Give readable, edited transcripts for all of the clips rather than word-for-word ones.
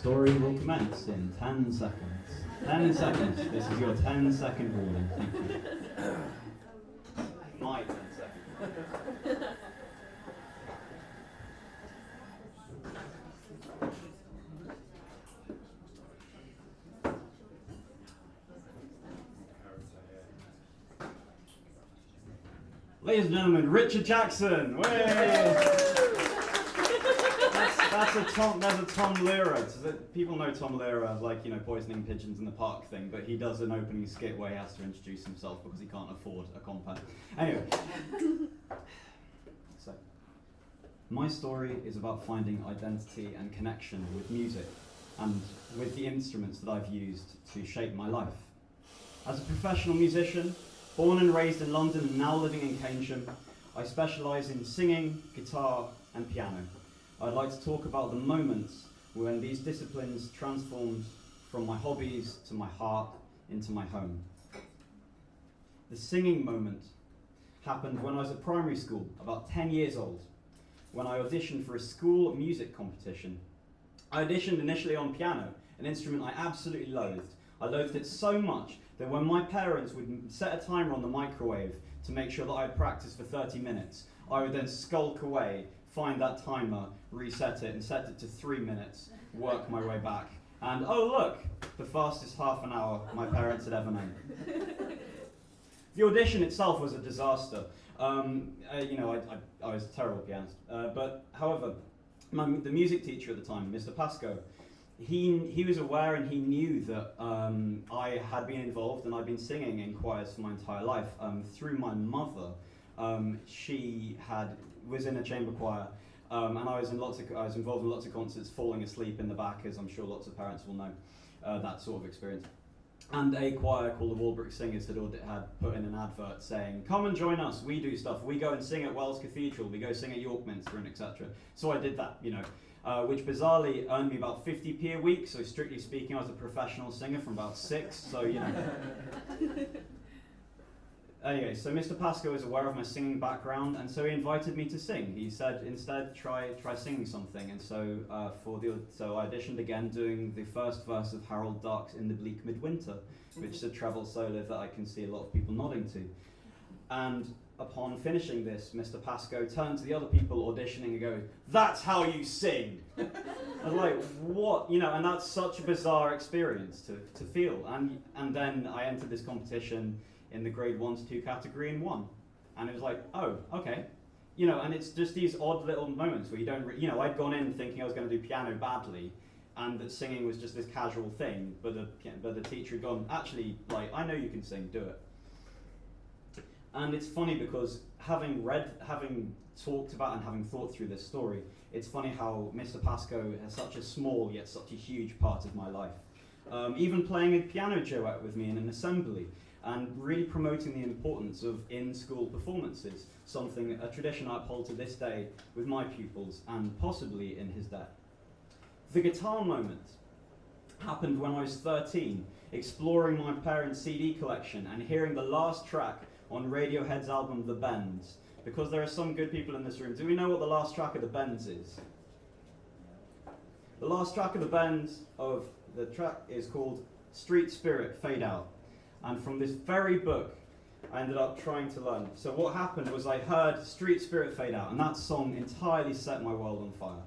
story will commence in 10 seconds. 10 seconds. This is your 10-second warning. Thank you. My 10 seconds. Ladies and gentlemen, Richard Jackson. There's a Tom Lehrer. People know Tom Lehrer, like, poisoning pigeons in the park thing, but he does an opening skit where he has to introduce himself because he can't afford a compound. Anyway, so my story is about finding identity and connection with music and with the instruments that I've used to shape my life. As a professional musician, born and raised in London and now living in Keynsham, I specialise in singing, guitar and piano. I'd like to talk about the moments when these disciplines transformed from my hobbies to my heart into my home. The singing moment happened when I was at primary school, about 10 years old, when I auditioned for a school music competition. I auditioned initially on piano, an instrument I absolutely loathed. I loathed it so much that when my parents would set a timer on the microwave to make sure that I had practiced for 30 minutes, I would then skulk away, find that timer, reset it, and set it to 3 minutes, work my way back. And oh look, the fastest half an hour my parents had ever known. The audition itself was a disaster. I was a terrible pianist. But however, the music teacher at the time, Mr. Pascoe, he was aware and he knew that I had been involved and I'd been singing in choirs for my entire life. Through my mother, she was in a chamber choir, and I was involved in lots of concerts, falling asleep in the back, as I'm sure lots of parents will know, that sort of experience. And a choir called the Walbrook Singers had put in an advert saying, "Come and join us, we do stuff, we go and sing at Wells Cathedral, we go sing at York Minster," and etc. So I did that, which bizarrely earned me about 50p a week, so strictly speaking I was a professional singer from about 6, so Anyway, so Mr. Pascoe is aware of my singing background, and so he invited me to sing. He said, instead, try singing something, and so so I auditioned again, doing the first verse of Harold Dark's "In the Bleak Midwinter," which is a treble solo that I can see a lot of people nodding to. And upon finishing this, Mr. Pascoe turned to the other people auditioning and goes, "That's how you sing!" I was like, what? And that's such a bizarre experience to feel. And then I entered this competition in the grade 1 to 2 category and won. And it was like, oh, okay. And it's just these odd little moments where you don't, I'd gone in thinking I was going to do piano badly and that singing was just this casual thing, but the teacher had gone, actually, I know you can sing, do it. And it's funny because having talked about and having thought through this story, it's funny how Mr. Pascoe has such a small yet such a huge part of my life. Even playing a piano duet with me in an assembly, and really promoting the importance of in-school performances, a tradition I uphold to this day with my pupils and possibly in his day. The guitar moment happened when I was 13, exploring my parents' CD collection and hearing the last track on Radiohead's album The Bends. Because there are some good people in this room, do we know what the last track of The Bends is? The last track of the track is called Street Spirit Fade Out. And from this very book, I ended up trying to learn. So what happened was I heard Street Spirit Fade Out, and that song entirely set my world on fire.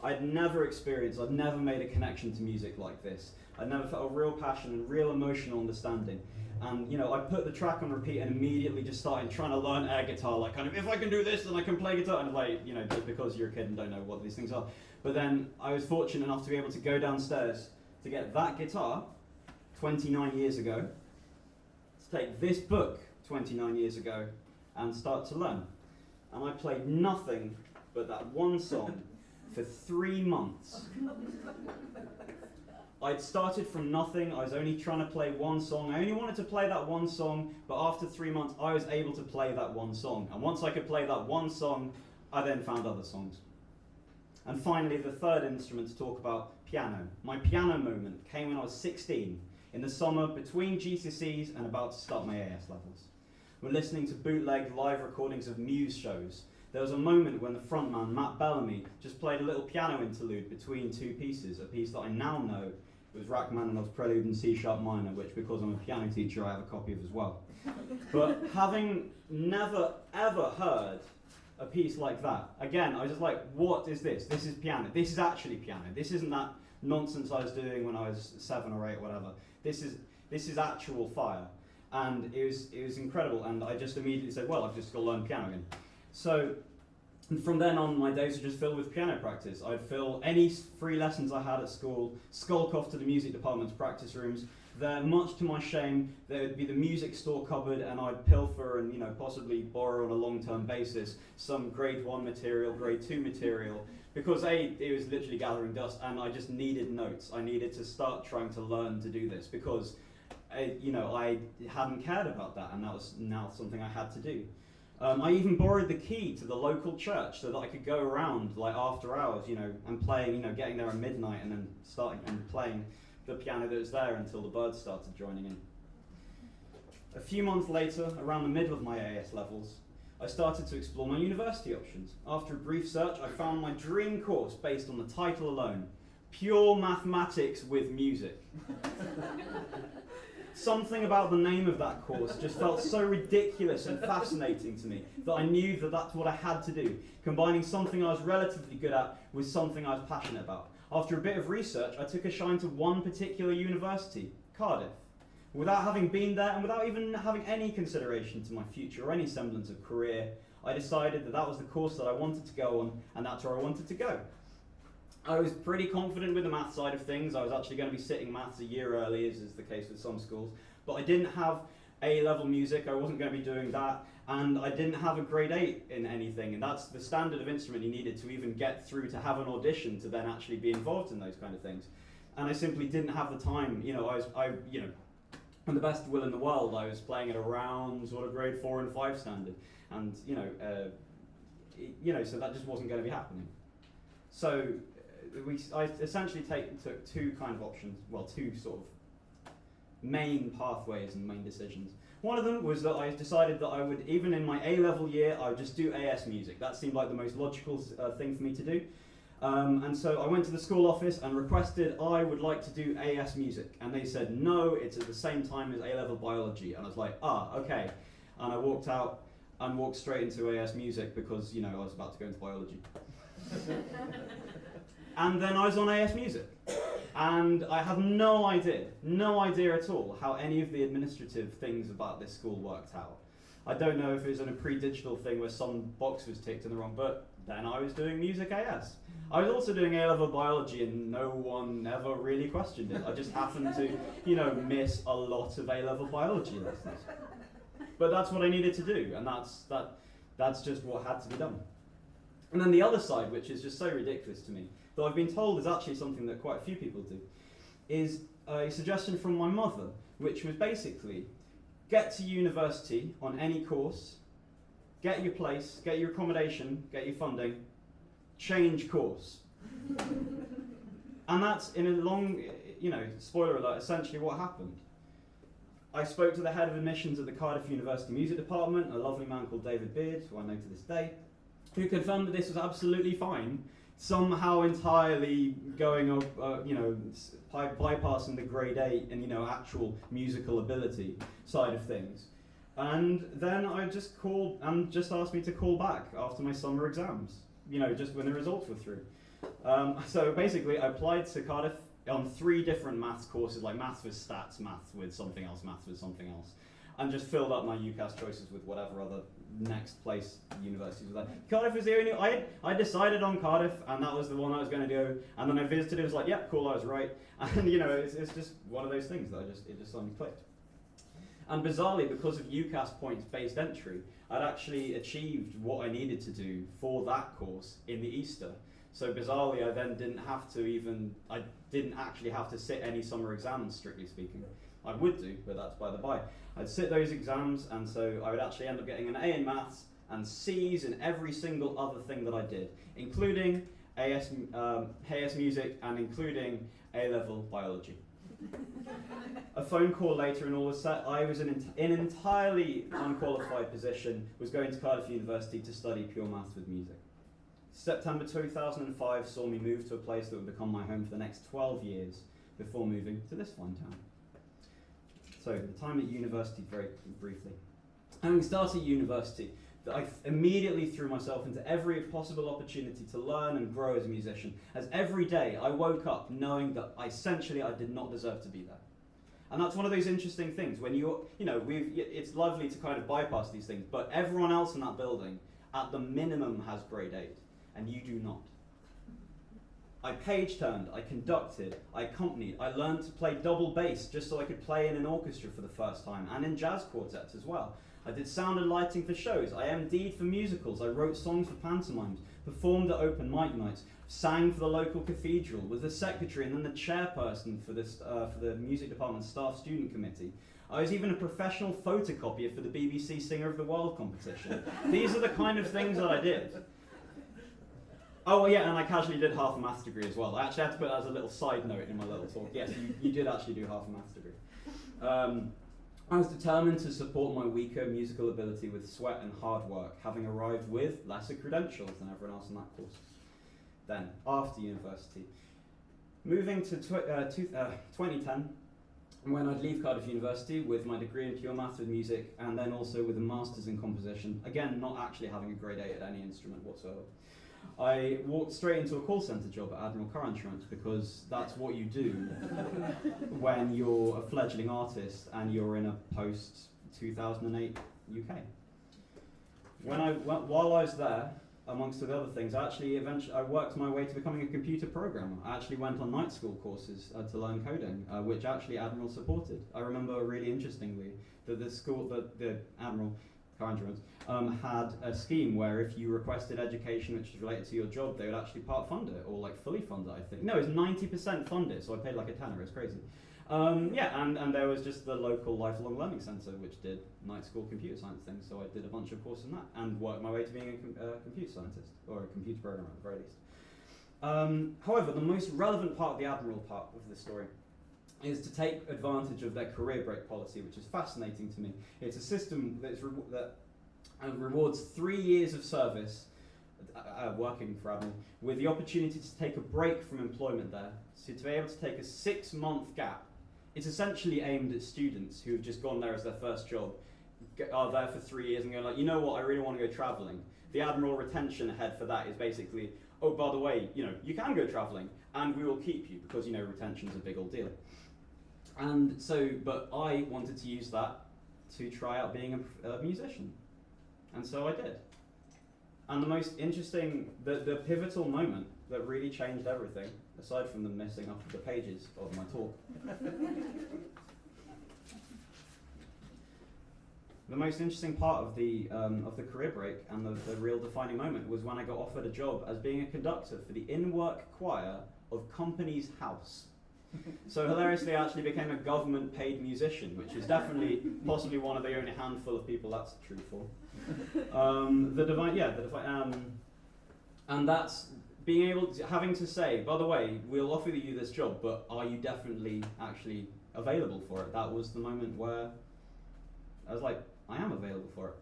I'd never made a connection to music like this. I'd never felt a real passion and real emotional understanding. And I put the track on repeat and immediately just started trying to learn air guitar, if I can do this, then I can play guitar. And just because you're a kid and don't know what these things are. But then I was fortunate enough to be able to go downstairs to get that guitar 29 years ago, take this book 29 years ago and start to learn. And I played nothing but that one song for 3 months. I'd started from nothing, I was only trying to play one song. I only wanted to play that one song, but after 3 months I was able to play that one song. And once I could play that one song, I then found other songs. And finally, the third instrument to talk about, piano. My piano moment came when I was 16. In the summer between GCSEs and about to start my AS levels. We're listening to bootleg live recordings of Muse shows, there was a moment when the frontman, Matt Bellamy, just played a little piano interlude between two pieces, a piece that I now know was Rachmaninoff's Prelude in C-sharp minor, which, because I'm a piano teacher, I have a copy of as well. But having never ever heard a piece like that, again, I was just like, what is this? This is piano. This is actually piano. This isn't that nonsense I was doing when I was 7 or 8, whatever. This is actual fire. And it was incredible, and I just immediately said, well, I've just got to learn piano again. So from then on, my days were just filled with piano practice. I'd fill any free lessons I had at school, skulk off to the music department's practice rooms. There, much to my shame, there would be the music store cupboard, and I'd pilfer and possibly borrow on a long-term basis some grade 1 material, grade 2 material, because it was literally gathering dust, and I just needed notes. I needed to start trying to learn to do this because I hadn't cared about that, and that was now something I had to do. I even borrowed the key to the local church so that I could go around like after hours, and playing, getting there at midnight and then starting and playing the piano that was there until the birds started joining in. A few months later, around the middle of my AS levels, I started to explore my university options. After a brief search, I found my dream course based on the title alone, Pure Mathematics with Music. Something about the name of that course just felt so ridiculous and fascinating to me that I knew that that's what I had to do, combining something I was relatively good at with something I was passionate about. After a bit of research, I took a shine to one particular university, Cardiff. Without having been there and without even having any consideration to my future or any semblance of career, I decided that that was the course that I wanted to go on, and that's where I wanted to go. I was pretty confident with the math side of things. I was actually going to be sitting maths a year early, as is the case with some schools. But I didn't have A-level music, I wasn't going to be doing that, and I didn't have a grade 8 in anything, and that's the standard of instrument you needed to even get through to have an audition to then actually be involved in those kind of things. And I simply didn't have the time. On the best will in the world, I was playing at around sort of grade 4 and 5 standard, and so that just wasn't going to be happening. So I essentially took two kind of options, well, two sort of main pathways and main decisions. One of them was that I decided that I would, even in my A-level year, I would just do AS music. That seemed like the most logical thing for me to do. And so I went to the school office and requested I would like to do AS music. And they said, no, it's at the same time as A-level biology. And I was like, okay. And I walked out and walked straight into AS music because, I was about to go into biology. And then I was on AS music. And I have no idea at all how any of the administrative things about this school worked out. I don't know if it was in a pre-digital thing where some box was ticked in the wrong, but then I was doing music AS. I was also doing A-level biology and no one ever really questioned it. I just happened to, miss a lot of A-level biology lessons. But that's what I needed to do, and that's just what had to be done. And then the other side, which is just so ridiculous to me, that I've been told is actually something that quite a few people do, is a suggestion from my mother, which was basically, get to university on any course, get your place, get your accommodation, get your funding, change course. And that's, in a long, spoiler alert, essentially what happened. I spoke to the head of admissions at the Cardiff University Music Department, a lovely man called David Beard, who I know to this day, who confirmed that this was absolutely fine, somehow entirely going bypassing the grade 8 and actual musical ability side of things. And then I just called and just asked me to call back after my summer exams, just when the results were through. So basically I applied to Cardiff on 3 different maths courses, like maths with stats, maths with something else, and just filled up my UCAS choices with whatever other next place universities were there. Cardiff was the only, I decided on Cardiff, and that was the one I was going to go, and then I visited it, was like, yep, cool, I was right. And it's just one of those things that it just suddenly clicked. And bizarrely, because of UCAS points-based entry, I'd actually achieved what I needed to do for that course in the Easter. So bizarrely, I then didn't actually have to sit any summer exams, strictly speaking. I would do, but that's by the by. I'd sit those exams, and so I would actually end up getting an A in maths and C's in every single other thing that I did, including AS music and including A-level biology. A phone call later and all was set. I was in an entirely unqualified position, was going to Cardiff University to study pure maths with music. September 2005 saw me move to a place that would become my home for the next 12 years before moving to this fine town. So, the time at university, very briefly. Having started university, I immediately threw myself into every possible opportunity to learn and grow as a musician, as every day I woke up knowing that essentially I did not deserve to be there. And that's one of those interesting things, when it's lovely to kind of bypass these things, but everyone else in that building, at the minimum, has grade 8, and you do not. I page-turned, I conducted, I accompanied, I learned to play double bass just so I could play in an orchestra for the first time, and in jazz quartets as well. I did sound and lighting for shows, I MD'd for musicals, I wrote songs for pantomimes, performed at open mic nights, sang for the local cathedral, was the secretary and then the chairperson for the music department's staff student committee. I was even a professional photocopier for the BBC Singer of the World competition. These are the kind of things that I did. Oh yeah, and I casually did half a maths degree as well. I actually had to put that as a little side note in my little talk. Yes, you did actually do half a maths degree. I was determined to support my weaker musical ability with sweat and hard work, having arrived with lesser credentials than everyone else in that course. Then, after university, moving to 2010, when I'd leave Cardiff University with my degree in pure maths with music, and then also with a master's in composition, again not actually having a grade 8 at any instrument whatsoever. I walked straight into a call centre job at Admiral Car Insurance because that's what you do when you're a fledgling artist and you're in a post-2008 UK. While I was there, amongst the other things, I worked my way to becoming a computer programmer. I actually went on night school courses to learn coding, which actually Admiral supported. I remember really interestingly that the Admiral Car Insurance had a scheme where if you requested education which was related to your job, they would actually part fund it, or like fully fund it, I think. No, it was 90% funded, so I paid like a tenner, it was crazy. And there was just the local lifelong learning centre which did night school computer science things, so I did a bunch of courses in that and worked my way to being a computer scientist, or a computer programmer at the very least. However, the most relevant part of the Admiral part of this story is to take advantage of their career break policy, which is fascinating to me. It's a system that rewards 3 years of service working for Admiral with the opportunity to take a break from employment there, so to be able to take a 6-month gap. It's essentially aimed at students who have just gone there as their first job, are there for 3 years and go like, you know what, I really want to go travelling. The Admiral retention ahead for that is basically, oh, by the way, you can go travelling and we will keep you because, retention's a big old deal. And so, but I wanted to use that to try out being a musician. And so I did. And the most interesting, the pivotal moment that really changed everything, aside from the messing up of the pages of my talk, the most interesting part of the career break and the real defining moment was when I got offered a job as being a conductor for the in-work choir of Company's House. So hilariously, I actually became a government-paid musician, which is definitely, possibly one of the only handful of people that's true for. And that's being able to, having to say, by the way, we'll offer you this job, but are you definitely actually available for it? That was the moment where I was like, I am available for it,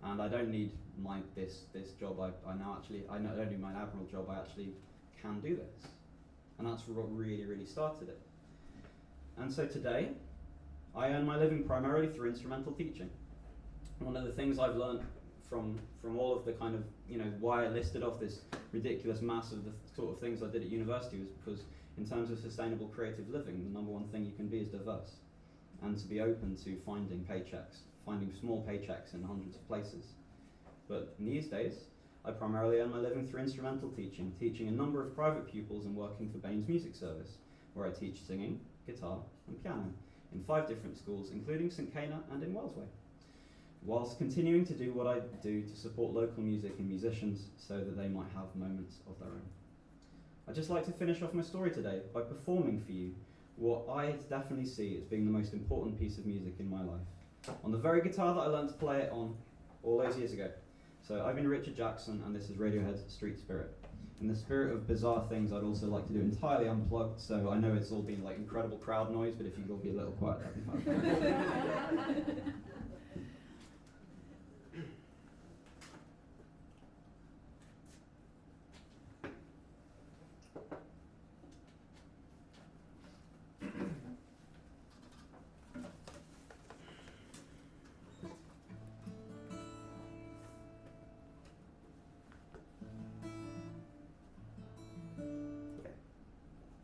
and I don't need this job. I don't do my Admiral job. I actually can do this. And that's what really, really started it. And so today, I earn my living primarily through instrumental teaching. One of the things I've learned from all of the kind of, why I listed off this ridiculous mass of the sort of things I did at university was because in terms of sustainable creative living, the number one thing you can be is diverse. And to be open to finding small paychecks in hundreds of places. But in these days, I primarily earn my living through instrumental teaching a number of private pupils and working for Bain's Music Service, where I teach singing, guitar and piano in 5 different schools, including St Cana and in Wellsway, whilst continuing to do what I do to support local music and musicians so that they might have moments of their own. I'd just like to finish off my story today by performing for you what I definitely see as being the most important piece of music in my life, on the very guitar that I learned to play it on all those years ago. So I've been Richard Jackson, and this is Radiohead's Street Spirit. In the spirit of bizarre things, I'd also like to do entirely unplugged, so I know it's all been like incredible crowd noise, but if you could all be a little quiet, that'd be fun.